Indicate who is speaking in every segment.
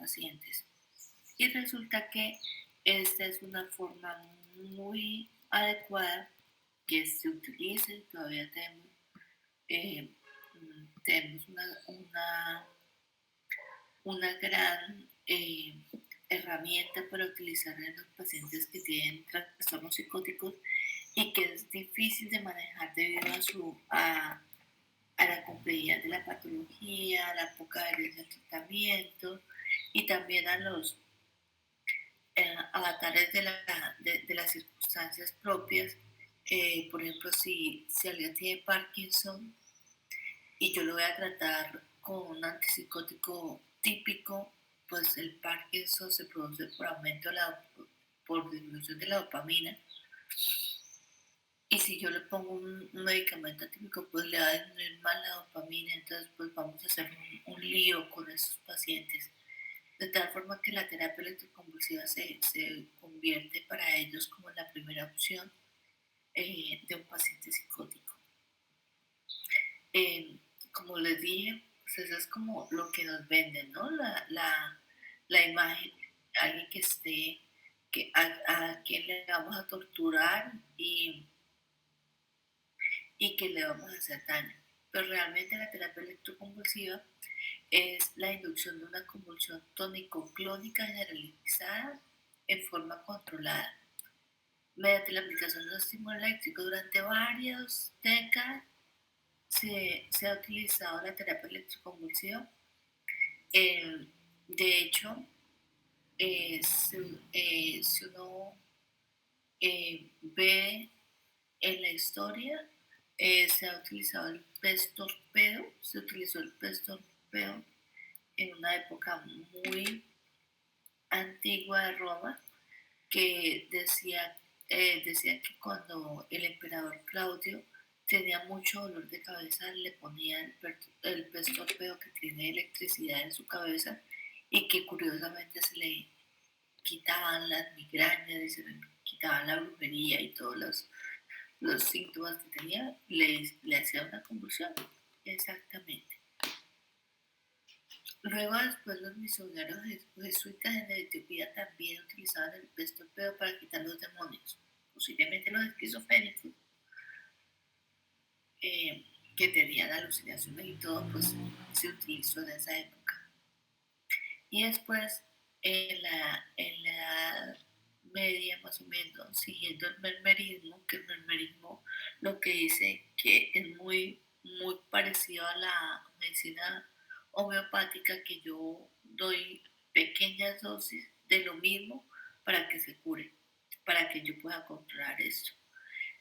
Speaker 1: pacientes. Y resulta que esta es una forma muy adecuada que se utiliza y todavía eh, tenemos una gran herramienta para utilizar en los pacientes que tienen trastornos psicóticos y que es difícil de manejar debido a la complejidad de la patología, a la poca adherencia al tratamiento y también a los avatares de las circunstancias propias. Por ejemplo, si alguien tiene Parkinson y yo lo voy a tratar con un antipsicótico típico, pues el Parkinson se produce por disminución de la dopamina. Y si yo le pongo un medicamento típico, pues le va a disminuir más la dopamina, entonces pues vamos a hacer un lío con esos pacientes. De tal forma que la terapia electroconvulsiva se convierte para ellos como la primera opción de un paciente psicótico. Como les dije, pues eso es como lo que nos venden, ¿no? La imagen de alguien que esté, a quien le vamos a torturar y que le vamos a hacer daño. Pero realmente la terapia electroconvulsiva es la inducción de una convulsión tónico-clónica generalizada en forma controlada. Mediante la aplicación de los estímulos eléctricos durante varias décadas se ha utilizado la terapia electroconvulsiva. De hecho, si uno ve en la historia, se ha utilizado el pez torpedo, se utilizó el pez torpedo en una época muy antigua de Roma, que decía que cuando el emperador Claudio tenía mucho dolor de cabeza, le ponía el pez torpedo que tiene electricidad en su cabeza y que curiosamente se le quitaban las migrañas y se le quitaban la brujería y todos los síntomas que tenía, le hacía una convulsión. Exactamente. Luego después los misioneros jesuitas en Etiopía también utilizaban el pez torpedo para quitar los demonios, posiblemente los esquizofrénicos, que tenían alucinaciones y todo, pues se utilizó en esa época. Y después, en la Edad Media, más o menos, siguiendo el mermerismo, que el mermerismo lo que dice que es muy parecido a la medicina homeopática, que yo doy pequeñas dosis de lo mismo para que se cure, para que yo pueda controlar esto.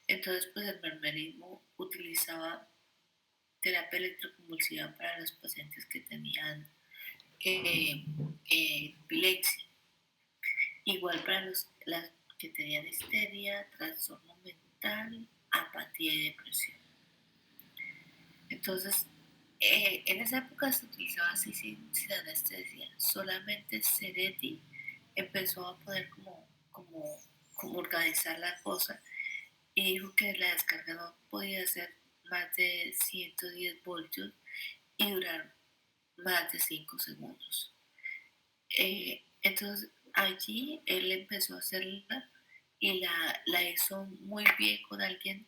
Speaker 1: Entonces, pues el mermerismo utilizaba terapia electroconvulsiva para los pacientes que tenían epilepsia. Igual para las que tenían histeria, trastorno mental, apatía y depresión. Entonces, en esa época se utilizaba así sin anestesia. Solamente Seretti empezó a poder como organizar la cosa y dijo que la descarga no podía ser más de 110 voltios y durar más de 5 segundos. Entonces allí él empezó a hacerla y la hizo muy bien con alguien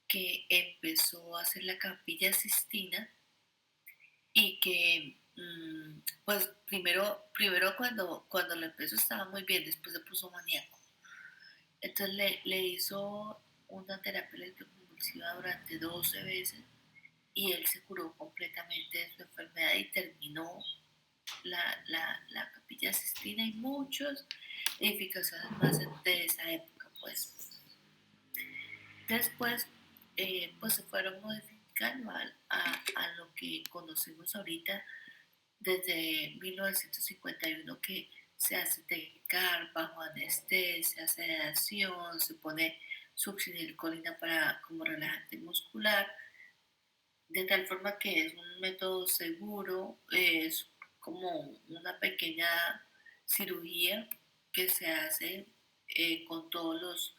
Speaker 1: que empezó a hacer la Capilla Sistina y que pues primero cuando lo empezó estaba muy bien, después se puso maníaco. Entonces le hizo una terapia electroconvulsiva durante 12 veces y él se curó completamente de su enfermedad y terminó la Capilla Sistina y muchas edificaciones más de esa época, pues. Después, pues se fueron modificando a lo que conocemos ahorita desde 1951, que se hace TECAR bajo anestesia, sedación, se pone succinilcolina para como relajante muscular, de tal forma que es un método seguro, es como una pequeña cirugía que se hace con todos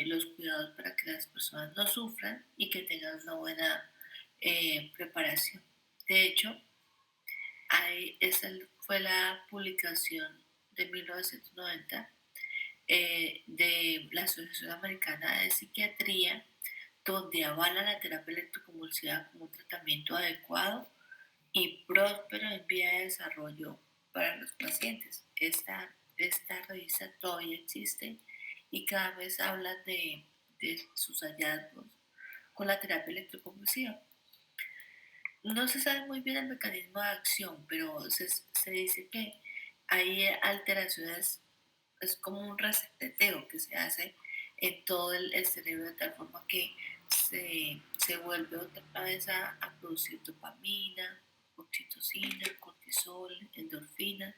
Speaker 1: los cuidados para que las personas no sufran y que tengan una buena preparación. De hecho, esa fue la publicación de 1990 de la Asociación Americana de Psiquiatría, donde avala la terapia electroconvulsiva como un tratamiento adecuado y próspero en vía de desarrollo para los pacientes. Esta revista todavía existe y cada vez habla de sus hallazgos con la terapia electroconvulsiva. No se sabe muy bien el mecanismo de acción, pero se dice que hay alteraciones, es como un reseteo que se hace en todo el cerebro de tal forma que se vuelve otra vez a producir dopamina, oxitocina, cortisol, endorfina,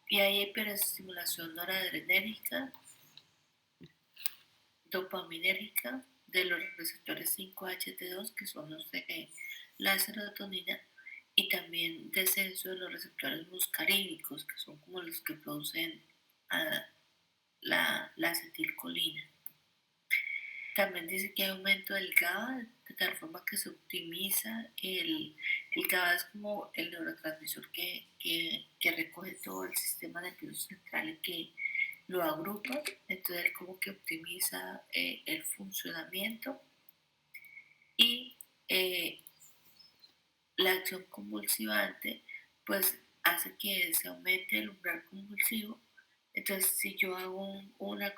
Speaker 1: y hay hiperestimulación noradrenérgica, dopaminérgica de los receptores 5-HT2, que son los de la serotonina, y también descenso de los receptores muscarínicos, que son como los que producen la acetilcolina. También dice que hay aumento del GABA, de tal forma que se optimiza. El GABA es como el neurotransmisor que recoge todo el sistema nervioso central y que lo agrupa, entonces como que optimiza el funcionamiento y la acción convulsivante pues hace que se aumente el umbral convulsivo. Entonces si yo hago una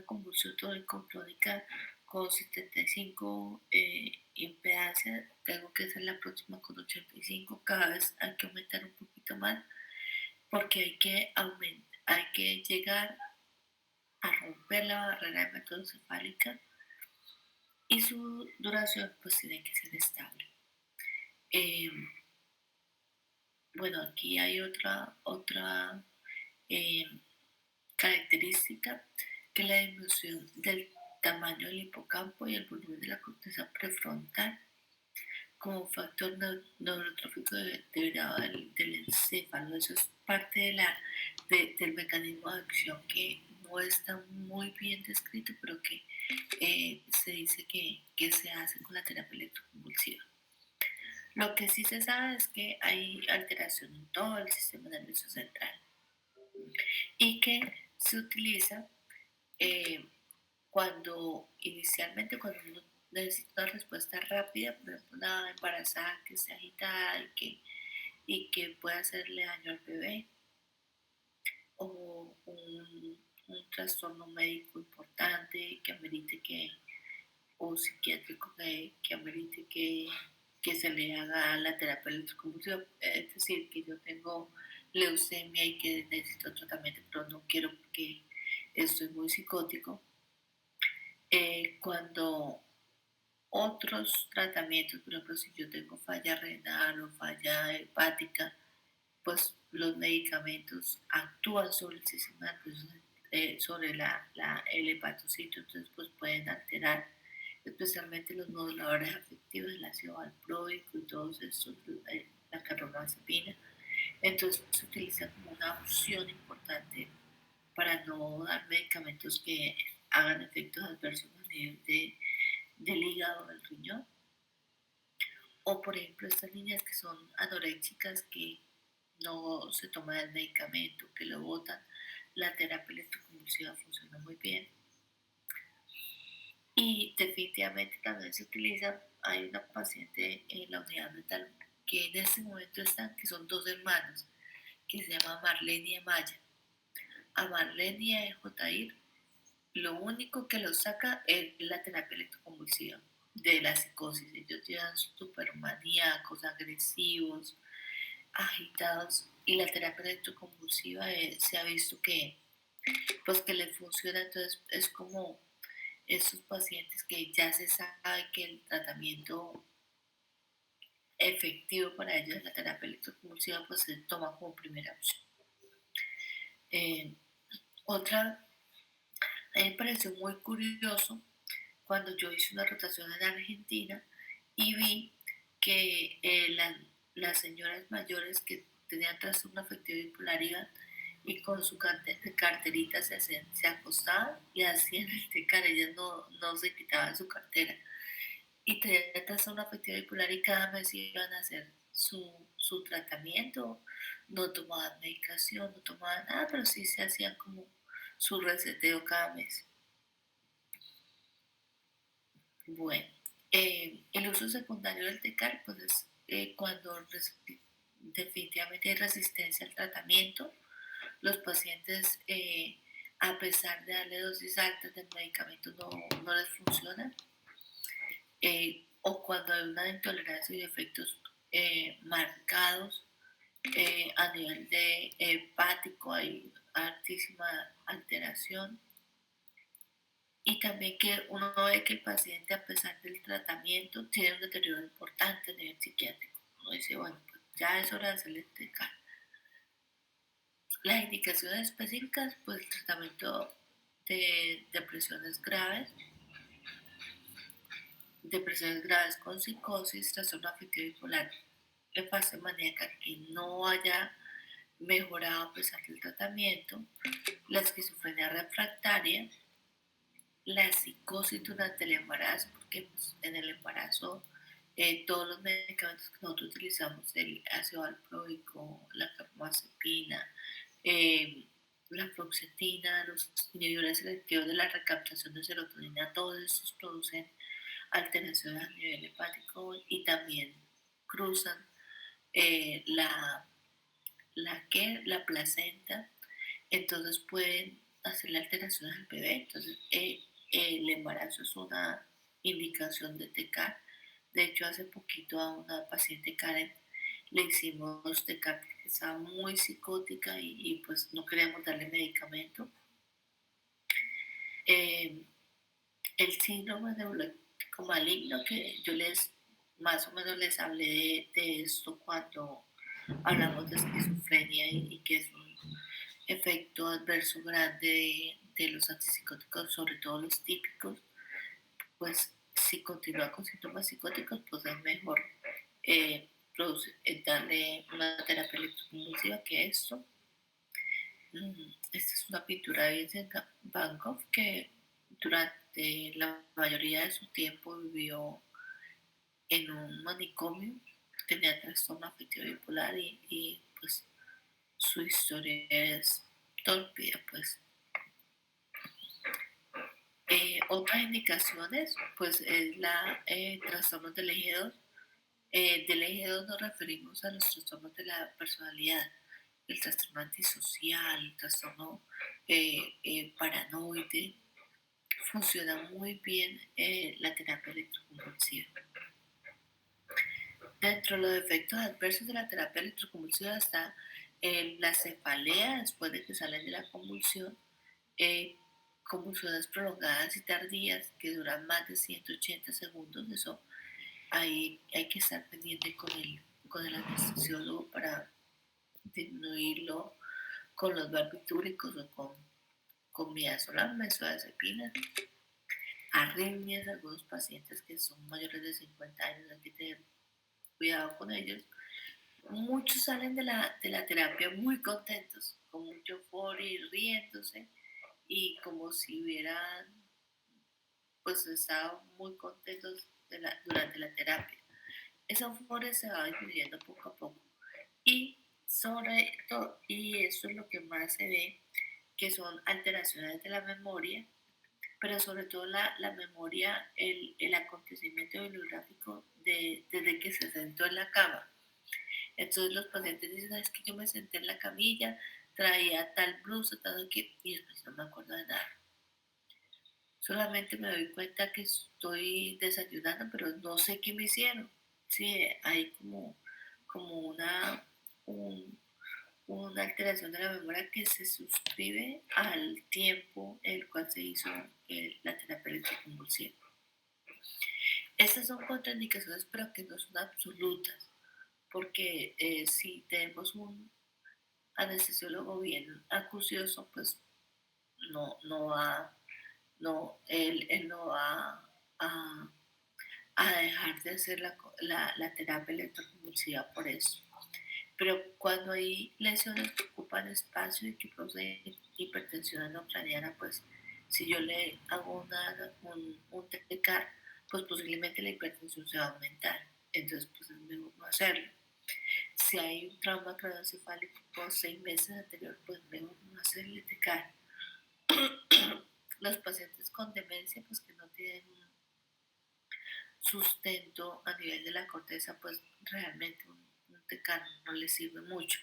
Speaker 1: convulsión crónica con 75 impedancia, tengo que hacer la próxima con 85, cada vez hay que aumentar un poquito más porque hay que llegar a romper la barrera hematocefálica y su duración pues tiene que ser estable. Eh, bueno, aquí hay otra eh, característica, que es la disminución del tamaño del hipocampo y el volumen de la corteza prefrontal como un factor neurotrófico derivado del encéfalo. Eso es parte del mecanismo de acción que no está muy bien descrito, pero que se dice que se hace con la terapia electroconvulsiva. Lo que sí se sabe es que hay alteración en todo el sistema nervioso central y que se utiliza eh, inicialmente cuando uno necesita una respuesta rápida, por ejemplo, una embarazada que esté agitada y que pueda hacerle daño al bebé, o un trastorno médico importante que amerite o psiquiátrico que amerite que se le haga la terapia electroconvulsiva. Es decir, que yo tengo leucemia y que necesito tratamiento, pero no quiero porque estoy muy psicótico. Cuando otros tratamientos, por ejemplo, si yo tengo falla renal o falla hepática, pues los medicamentos actúan sobre el sistema nervioso, sobre el hepatocito, entonces pues pueden alterar especialmente los moduladores afectivos, el ácido valproico y todos estos, la carbamazepina. Entonces se utiliza como una opción importante para no dar medicamentos que hagan efectos adversos a nivel del hígado o del riñón. O por ejemplo estas niñas que son anoréxicas que no se toman el medicamento, que lo botan, la terapia electroconvulsiva funciona muy bien. Y definitivamente también se utiliza, hay una paciente en la unidad mental que en este momento están, que son dos hermanos, que se llama Marlene y Amaya. A Marlene y a Jair, lo único que los saca es la terapia electroconvulsiva de la psicosis. Ellos llevan supermaníacos, agresivos, agitados, y la terapia electroconvulsiva se ha visto pues que les funciona. Entonces es como esos pacientes que ya se sabe que el tratamiento efectivo para ellos es la terapia electroconvulsiva, pues se toma como primera opción. Otra, a mí me pareció muy curioso cuando yo hice una rotación en Argentina y vi que las señoras mayores que tenían trastorno afectivo bipolar iban y con su carterita se acostaban y hacían el tecar, ellas no se quitaban su cartera y tenían trastorno afectivo bipolar y cada mes iban a hacer su tratamiento no tomaban medicación, no tomaban nada, pero sí se hacían como su reseteo cada mes. Bueno, el uso secundario del TECAR pues es cuando definitivamente hay resistencia al tratamiento, los pacientes a pesar de darle dosis altas del medicamento no les funciona, o cuando hay una intolerancia y efectos marcados a nivel de hepático, hay altísima alteración. Y también que uno ve que el paciente, a pesar del tratamiento, tiene un deterioro importante a nivel psiquiátrico. Uno dice, bueno, pues ya es hora de hacerle TECAR. Las indicaciones específicas, pues el tratamiento de depresiones graves con psicosis, trastorno afectivo bipolar en fase maníaca que no haya mejorado a pesar del tratamiento, la esquizofrenia refractaria, la psicosis durante el embarazo, porque pues, en el embarazo todos los medicamentos que nosotros utilizamos, el ácido valproico, la carbamazepina, la fluoxetina, los inhibidores selectivos de la recaptación de serotonina, todos estos producen alteraciones a nivel hepático y también cruzan la placenta, entonces pueden hacerle alteraciones al bebé. Entonces, el embarazo es una indicación de TECAR. De hecho, hace poquito a una paciente Karen le hicimos TECAR porque estaba muy psicótica y pues no queríamos darle medicamento. El síndrome neuroléptico maligno, que yo más o menos les hablé de esto cuando hablamos de esquizofrenia y que es un efecto adverso grande de los antipsicóticos, sobre todo los típicos, pues si continúa con síntomas psicóticos, pues es mejor darle una terapia electroconvulsiva que esto. Esta es una pintura de Vincent Van Gogh que durante la mayoría de su tiempo vivió en un manicomio, tenía trastorno afectivo bipolar y pues su historia es torpida, pues. Otras indicaciones, pues es la trastornos del eje 2. Del eje 2 nos referimos a los trastornos de la personalidad, el trastorno antisocial, el trastorno paranoide. Funciona muy bien la terapia electroconvulsiva. Dentro de los efectos adversos de la terapia electroconvulsiva está la cefalea después de que salen de la convulsión, convulsiones prolongadas y tardías que duran más de 180 segundos. Eso ahí hay que estar pendiente con el anestesiólogo para disminuirlo con los barbitúricos o con midazolam, benzodiazepina. Arritmias, algunos pacientes que son mayores de 50 años hay que tener cuidado con ellos. Muchos salen de la terapia muy contentos, con mucho euforia y riéndose y como si hubieran pues estado muy contentos durante la terapia. Esa euforia se va disminuyendo poco a poco y sobre todo, y eso es lo que más se ve, que son alteraciones de la memoria, pero sobre todo la memoria, el acontecimiento bibliográfico desde que se sentó en la cama. Entonces los pacientes dicen, es que yo me senté en la camilla, traía tal blusa, tal que, y después no me acuerdo de nada. Solamente me doy cuenta que estoy desayunando, pero no sé qué me hicieron. Sí, hay como una alteración de la memoria que se suscribe al tiempo en el cual se hizo la terapia electroconvulsiva. Estas son contraindicaciones, pero que no son absolutas, porque si tenemos un anestesiólogo bien acucioso, pues no va, no, él no va a dejar de hacer la terapia electroconvulsiva por eso. Pero cuando hay lesiones que ocupan espacio y que producen hipertensión endocraniana, pues si yo le hago un TECAR, pues posiblemente la hipertensión se va a aumentar. Entonces, pues es mejor no hacerlo. Si hay un trauma craneoencefálico por 6 meses anterior, pues debemos hacerle TECAR. Los pacientes con demencia, pues que no tienen un sustento a nivel de la corteza, pues realmente un TECAR no les sirve mucho.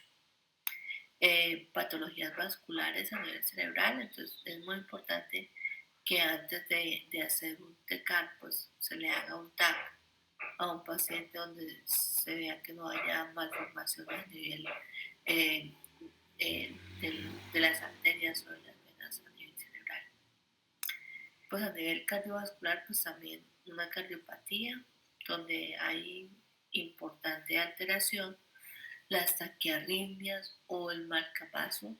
Speaker 1: Patologías vasculares a nivel cerebral, entonces es muy importante que antes de hacer un TECAR, pues se le haga un TAC a un paciente donde se vea que no haya malformaciones a nivel eh, de las arterias o de las venas a nivel cerebral. Pues a nivel cardiovascular, pues también una cardiopatía donde hay importante alteración, las taquiarritmias o el marcapaso,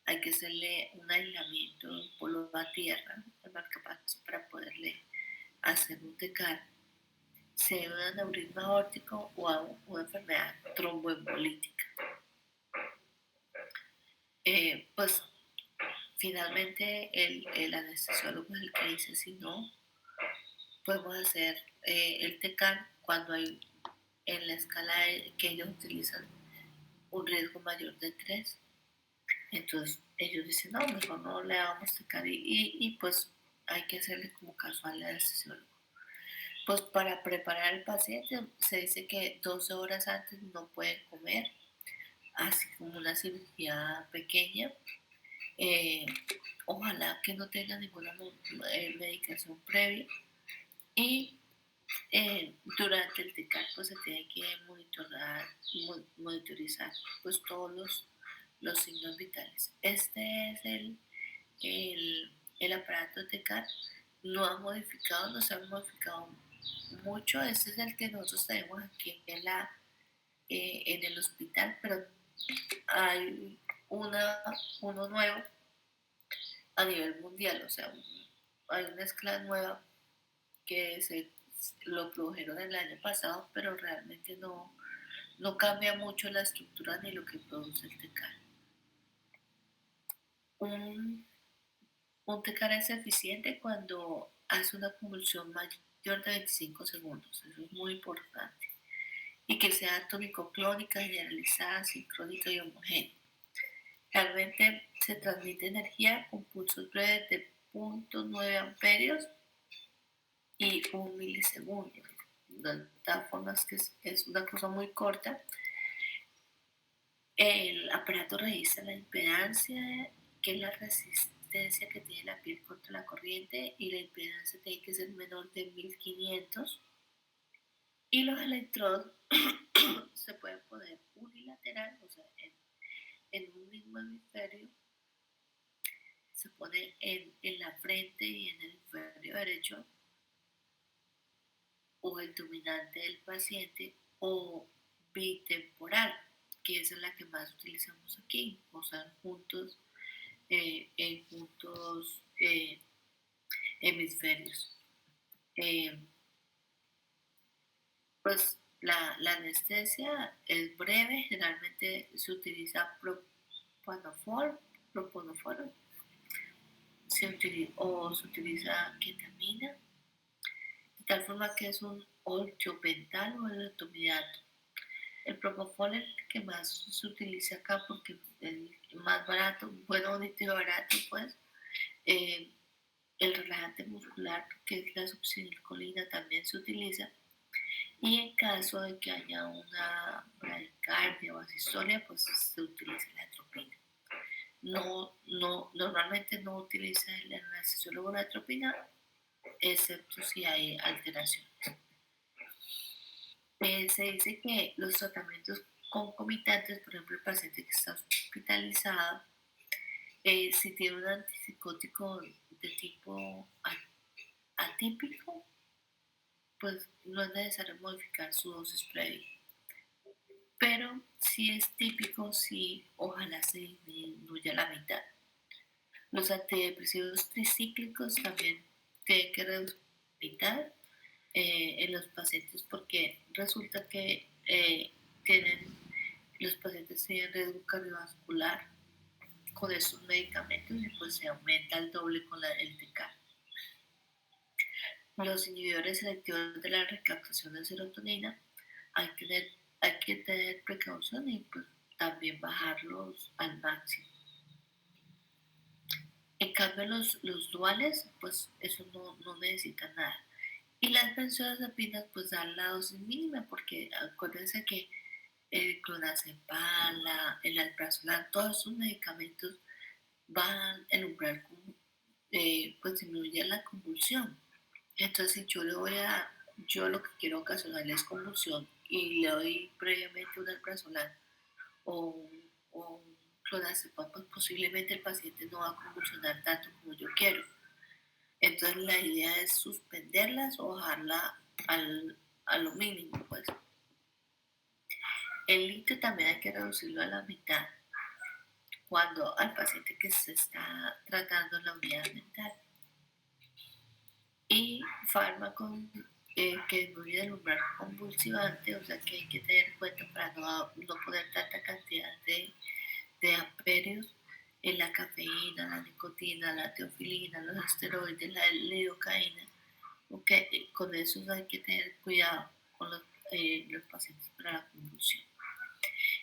Speaker 1: hay que hacerle un aislamiento en polvo a tierra, el marcapaso, para poderle hacer un TECAR. Si hay un aneurisma aórtico o una enfermedad tromboembolítica. Pues finalmente el anestesiólogo es el que dice si no podemos hacer el TECAR cuando hay en la escala que ellos utilizan un riesgo mayor de 3. Entonces ellos dicen, no, mejor no le damos TECAR y pues hay que hacerle como casual al anestesiólogo. Pues para preparar al paciente se dice que 12 horas antes no pueden comer, así como una cirugía pequeña. Ojalá que no tenga ninguna medicación previa y durante el TECAR pues se tiene que monitorizar pues todos los signos vitales. Este es el aparato TECAR, no ha modificado, no se ha modificado mucho. Este es el que nosotros tenemos aquí en el hospital, pero hay uno nuevo a nivel mundial, o sea, hay una escala nueva que lo produjeron el año pasado, pero realmente no cambia mucho la estructura ni lo que produce el TECAR. Un TECAR es eficiente cuando hace una convulsión mayor de 25 segundos, eso es muy importante, y que sea tónico-clónica, generalizada, sincrónica y homogénea. Realmente se transmite energía con pulsos breves de 0.9 amperios y 1 milisegundo. De todas formas que es una cosa muy corta. El aparato registra la impedancia, que es la resistencia que tiene la piel contra la corriente, y la impedancia tiene que ser menor de 1500. Y los electrodos se pueden poner unilateral, o sea, en un mismo hemisferio, se pone en la frente y en el hemisferio derecho o el dominante del paciente, o bitemporal, que es la que más utilizamos aquí, o sea, juntos en juntos hemisferios. Pues la anestesia es breve, generalmente se utiliza proponofor o se utiliza ketamina, de tal forma que es un ortiopental o electromidato. El propofol es el que más se utiliza acá porque es el más barato, bueno, bonito y barato, pues. El relajante muscular, que es la succinilcolina, también se utiliza. Y en caso de que haya una bradicardia o asistolia, pues se utiliza la atropina. Normalmente no utiliza el anestesiólogo la atropina, excepto si hay alteraciones. Se dice que los tratamientos concomitantes, por ejemplo, el paciente que está hospitalizado, si tiene un antipsicótico de tipo atípico, pues no es necesario modificar su dosis previa. Pero si es típico, sí, ojalá se disminuya la mitad. Los antidepresivos tricíclicos también tienen que reducir la mitad en los pacientes, porque resulta que los pacientes tienen riesgo cardiovascular con estos medicamentos y pues se aumenta el doble con el TECAR. Los inhibidores selectivos de la recaptación de serotonina, hay que tener hay que tener precaución y pues también bajarlos al máximo. En cambio, los duales, pues eso no necesita nada. Y las benzodiazepinas, pues dan la dosis mínima, porque acuérdense que el clonazepam, el alprazolam, todos esos medicamentos van el umbral, pues disminuye la convulsión. Entonces, si yo lo que quiero ocasionarle es convulsión y le doy previamente un alprazolam o un clonazepam, pues posiblemente el paciente no va a convulsionar tanto como yo quiero. Entonces la idea es suspenderlas o bajarla a lo mínimo, pues. El litio también hay que reducirlo a la mitad cuando al paciente que se está tratando en la unidad mental. Y fármacos que disminuyen el umbral convulsivante, o sea que hay que tener en cuenta para no poner tanta cantidad de amperios en la cafeína, la nicotina, la teofilina, los esteroides, la lidocaína. Okay, con eso hay que tener cuidado con los pacientes para la convulsión.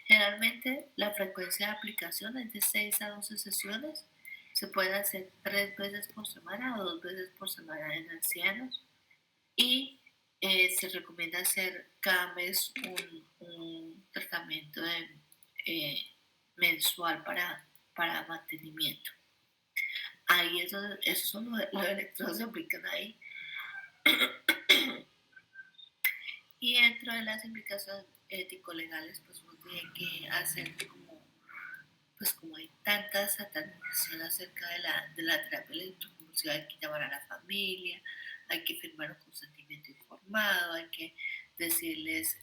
Speaker 1: Generalmente la frecuencia de aplicación es de 6 a 12 sesiones. Se puede hacer 3 veces por semana o 2 veces por semana en ancianos. Y se recomienda hacer cada mes un tratamiento mensual para mantenimiento. Ahí esos son los electrodos se aplican ahí. Y dentro de las implicaciones ético-legales, pues uno tiene que hacer pues como hay tanta satanización acerca de la terapia electroconvulsiva, hay que llamar a la familia, hay que firmar un consentimiento informado, hay que decirles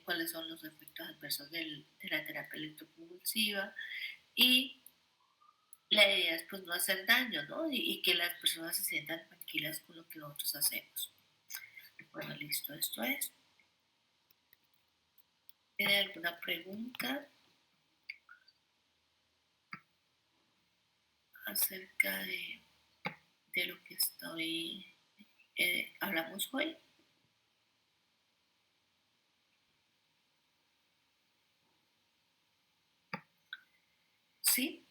Speaker 1: cuáles son los efectos adversos de la terapia electroconvulsiva y la idea es pues no hacer daño, ¿no? Y que las personas se sientan tranquilas con lo que nosotros hacemos. Bueno, listo, esto es. ¿Tiene alguna pregunta acerca de lo que hablamos hoy? ¿Sí?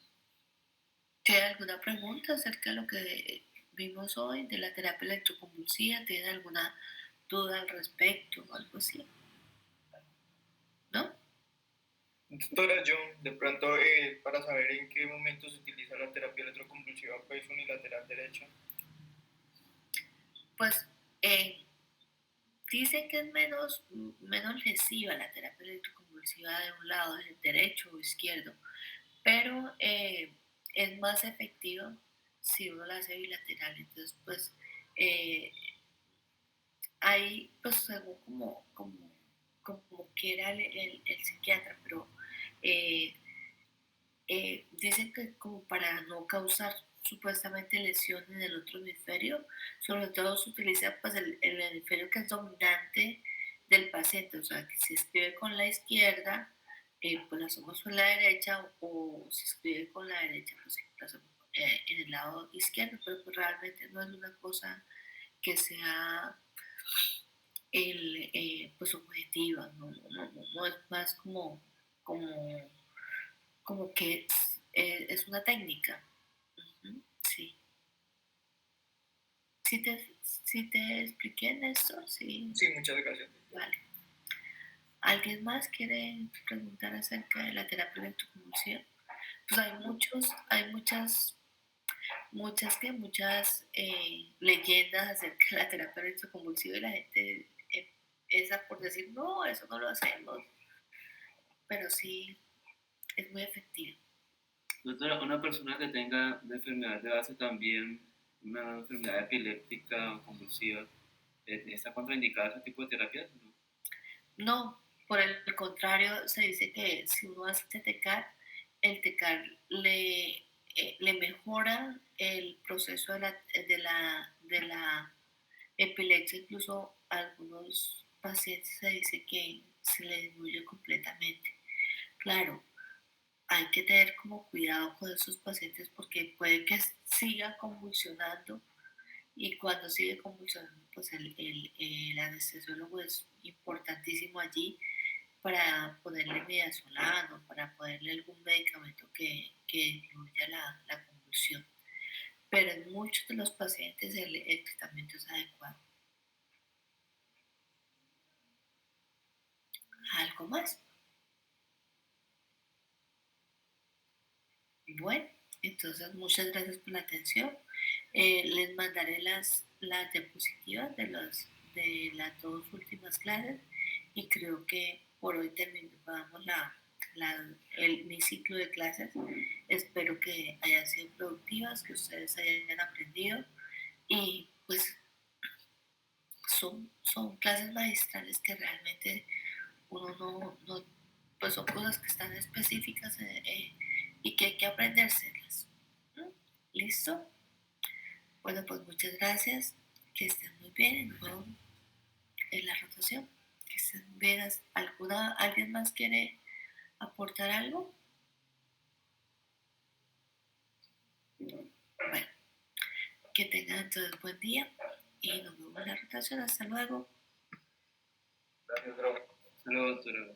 Speaker 1: ¿Tiene alguna pregunta acerca de lo que vimos hoy de la terapia electroconvulsiva? ¿Tiene alguna duda al respecto o algo así? ¿No?
Speaker 2: Doctora, yo de pronto para saber en qué momento se utiliza la terapia electroconvulsiva pues unilateral derecha.
Speaker 1: Pues dicen que es menos lesiva la terapia electroconvulsiva de un lado, del derecho o izquierdo, pero es más efectiva si uno la hace bilateral. Entonces, pues ahí, pues según como quiera el psiquiatra, pero eh, dicen que como para no causar supuestamente lesiones en el otro hemisferio, sobre todo se utiliza pues el hemisferio que es dominante del paciente, o sea que si escribe con la izquierda, pues la hacemos con la derecha, o si escribe con la derecha, pues la hacemos en el lado izquierdo, pero pues realmente no es una cosa que sea pues objetiva, no es más como, como que es una técnica. Uh-huh, sí. ¿Sí te expliqué en esto? Sí.
Speaker 2: Sí, muchas gracias.
Speaker 1: Vale. ¿Alguien más quiere preguntar acerca de la terapia electroconvulsiva? Pues hay muchas leyendas acerca de la terapia electroconvulsiva y la gente empieza por decir, no, eso no lo hacemos, pero sí es muy efectivo.
Speaker 3: Doctora, una persona que tenga una enfermedad de base también, una enfermedad epiléptica o convulsiva, ¿está contraindicada ese tipo de terapias?
Speaker 1: No, por el contrario, se dice que si uno hace TECAR, el TECAR le mejora el proceso de la epilepsia, incluso a algunos pacientes se dice que se le disminuye completamente. Claro, hay que tener como cuidado con esos pacientes porque puede que siga convulsionando y cuando sigue convulsionando, pues el anestesiólogo es importantísimo allí para ponerle midazolam o para ponerle algún medicamento que disminuya la convulsión. Pero en muchos de los pacientes el tratamiento es adecuado. ¿Algo más? Bueno, entonces muchas gracias por la atención. Les mandaré las diapositivas de las dos últimas clases y creo que por hoy terminamos mi ciclo de clases. Espero que hayan sido productivas, que ustedes hayan aprendido y pues son clases magistrales que realmente uno no pues son cosas que están específicas y que hay que aprendérselas. ¿Listo? Bueno, pues muchas gracias, que estén muy bien y nos vemos en la rotación. Que estén bien. ¿Alguien más quiere aportar algo? Bueno, que tengan entonces buen día y nos vemos en la rotación. Hasta luego.
Speaker 2: Gracias, Droga.
Speaker 3: Hasta luego, doctora.